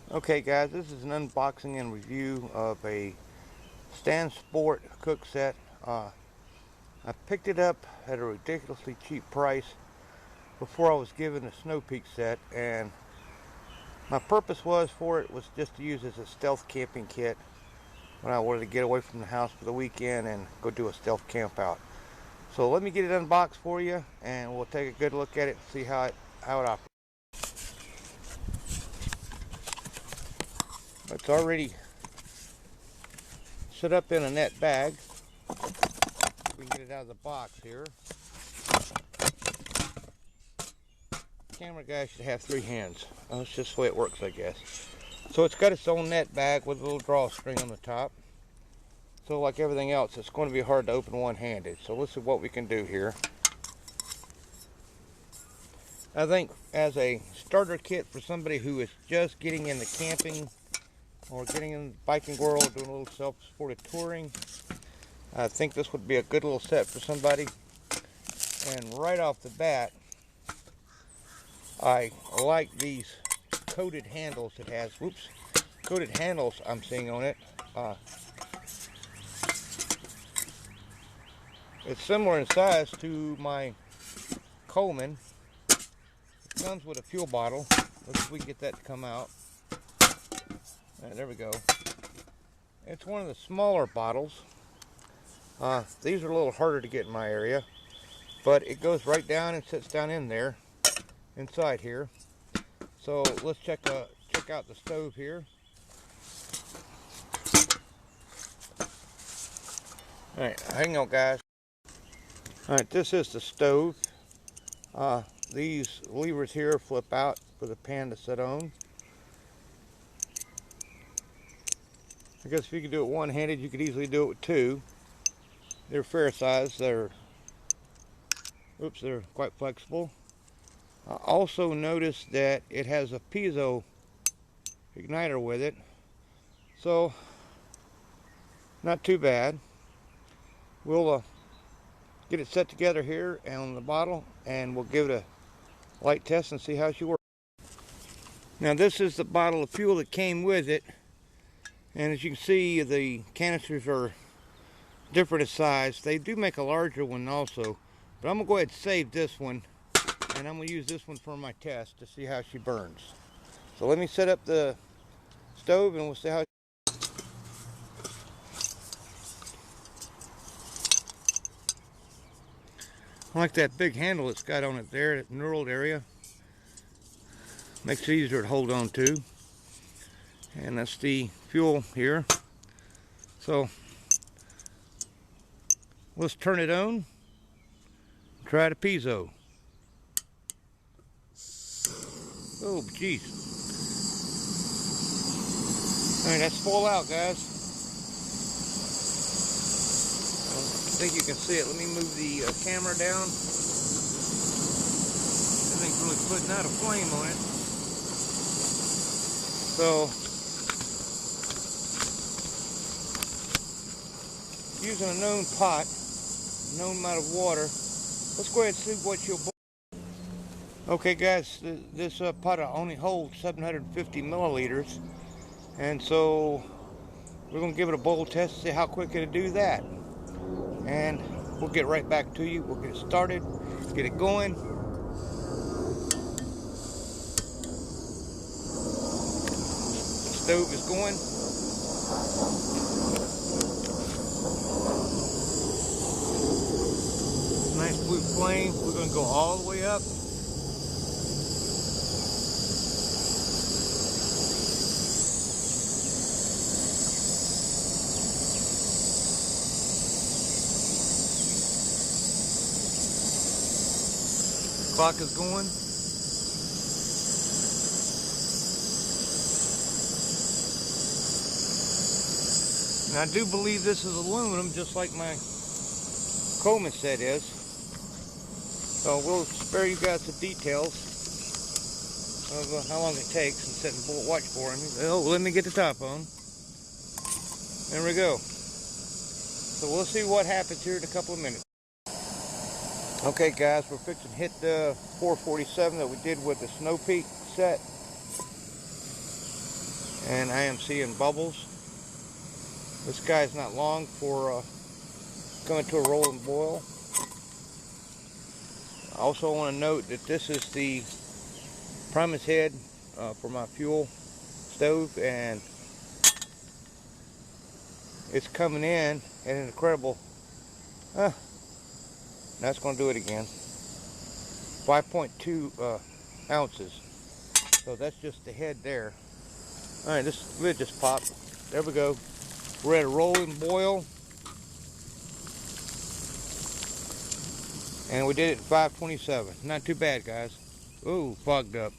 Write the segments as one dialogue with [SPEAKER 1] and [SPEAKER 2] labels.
[SPEAKER 1] Okay guys, this is an unboxing and review of a Stansport cook set. I picked it up at a ridiculously cheap price before I was given the Snow Peak set, and my purpose was just to use as a stealth camping kit when I wanted to get away from the house for the weekend and go do a stealth camp out. So let me get it unboxed for you and we'll take a good look at it and see how it operates. It's already set up in a net bag. We can get it out of the box here. Camera guy should have 3 hands. That's just the way it works, I guess. So it's got its own net bag with a little drawstring on the top. So like everything else, it's going to be hard to open one-handed. So let's see what we can do here. I think as a starter kit for somebody who is just getting into camping or getting in the biking world, doing a little self-supported touring, I think this would be a good little set for somebody. And right off the bat, I like these coated handles it has. Whoops, coated handles I'm seeing on it. It's similar in size to my Coleman. It comes with a fuel bottle. Let's see if we can get that to come out. There we go. It's one of the smaller bottles. These are a little harder to get in my area, but it goes right down and sits down in there, inside here. So let's check out the stove here. All right, hang on, guys. All right, this is the stove. These levers here flip out for the pan to sit on. I guess if you could do it one-handed, you could easily do it with 2. They're fair size. They're quite flexible. I also noticed that it has a piezo igniter with it, so not too bad. We'll get it set together here on the bottle, and we'll give it a light test and see how she works. Now this is the bottle of fuel that came with it, and as you can see, the canisters are different in size. They do make a larger one also, but I'm gonna go ahead and save this one, and I'm gonna use this one for my test to see how she burns. So let me set up the stove and we'll see how. I like that big handle it's got on it there, that knurled area. Makes it easier to hold on to. And that's the fuel here. So let's turn it on. Try the piezo. Oh, geez. All right, that's full out, guys. I think you can see it. Let me move the camera down. That thing's really putting out a flame on it. So, using a known pot, known amount of water, let's go ahead and see what you'll boil. Okay guys, this pot only holds 750 milliliters, and so we're going to give it a boil test and see how quick it'll do that. And we'll get right back to you. We'll get it started, get it going. The stove is going. Nice blue flame. We're going to go all the way up. Clock is going. And I do believe this is aluminum, just like my Coleman set is. So we'll spare you guys the details of how long it takes and sit and watch for him. Oh, let me get the top on. There we go. So we'll see what happens here in a couple of minutes. Okay guys, we're fixing to hit the 447 that we did with the Snow Peak set. and I am seeing bubbles. This guy's not long for coming to a rolling boil. I also want to note that this is the Primus head for my fuel stove, and it's coming in at an incredible, that's going to do it again, 5.2 ounces. So that's just the head there. Alright, this lid just popped. There we go. We're at a rolling boil. And we did it at 527. Not too bad, guys. Ooh, fogged up.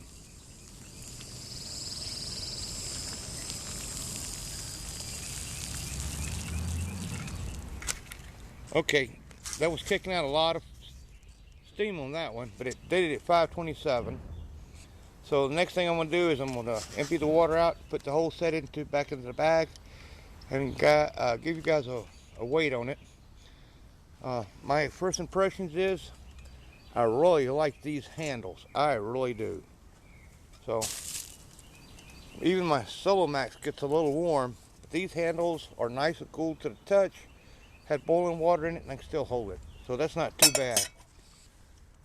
[SPEAKER 1] Okay, that was kicking out a lot of steam on that one, but it did it at 527. So the next thing I'm going to do is I'm going to empty the water out, put the whole set back into the bag, and give you guys a weight on it. My first impressions is I really like these handles. I really do. So even my Solo Max gets a little warm, but these handles are nice and cool to the touch. Had boiling water in it and I can still hold it. So that's not too bad.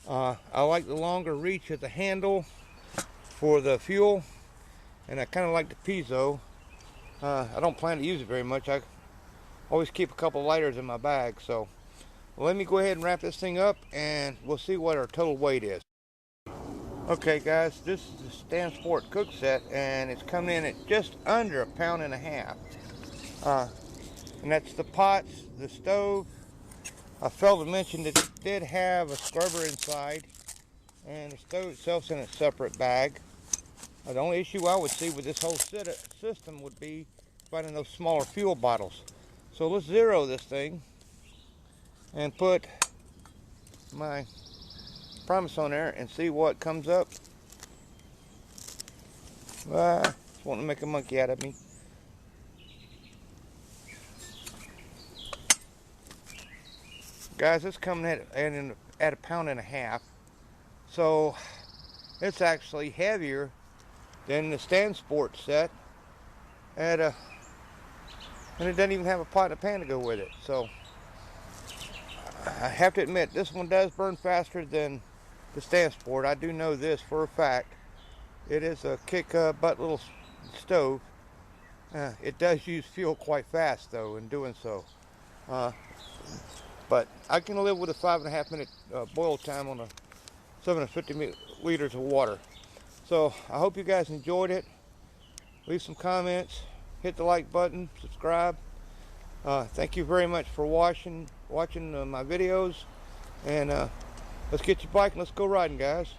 [SPEAKER 1] I like the longer reach of the handle for the fuel, and I kind of like the piezo. I don't plan to use it very much. I always keep a couple lighters in my bag. So let me go ahead and wrap this thing up and we'll see what our total weight is. Okay guys, this is the Stansport cook set, and it's coming in at just under 1.5 pounds. And that's the pots, the stove. I failed to mention that it did have a scrubber inside, and the stove itself's in a separate bag. The only issue I would see with this whole system would be finding those smaller fuel bottles. So let's zero this thing and put my Primus on there and see what comes up. Just wanting to make a monkey out of me. Guys, it's coming at 1.5 pounds. So it's actually heavier than the Stansport set and it doesn't even have a pot and a pan to go with it. So I have to admit, this one does burn faster than the Stansport. I do know this for a fact. It is a kick butt little stove. It does use fuel quite fast though in doing so. But I can live with a 5.5 minute boil time on a 750 liters of water. So I hope you guys enjoyed it. Leave some comments, hit the like button, subscribe. Thank you very much for watching my videos, and let's get your bike and let's go riding, guys.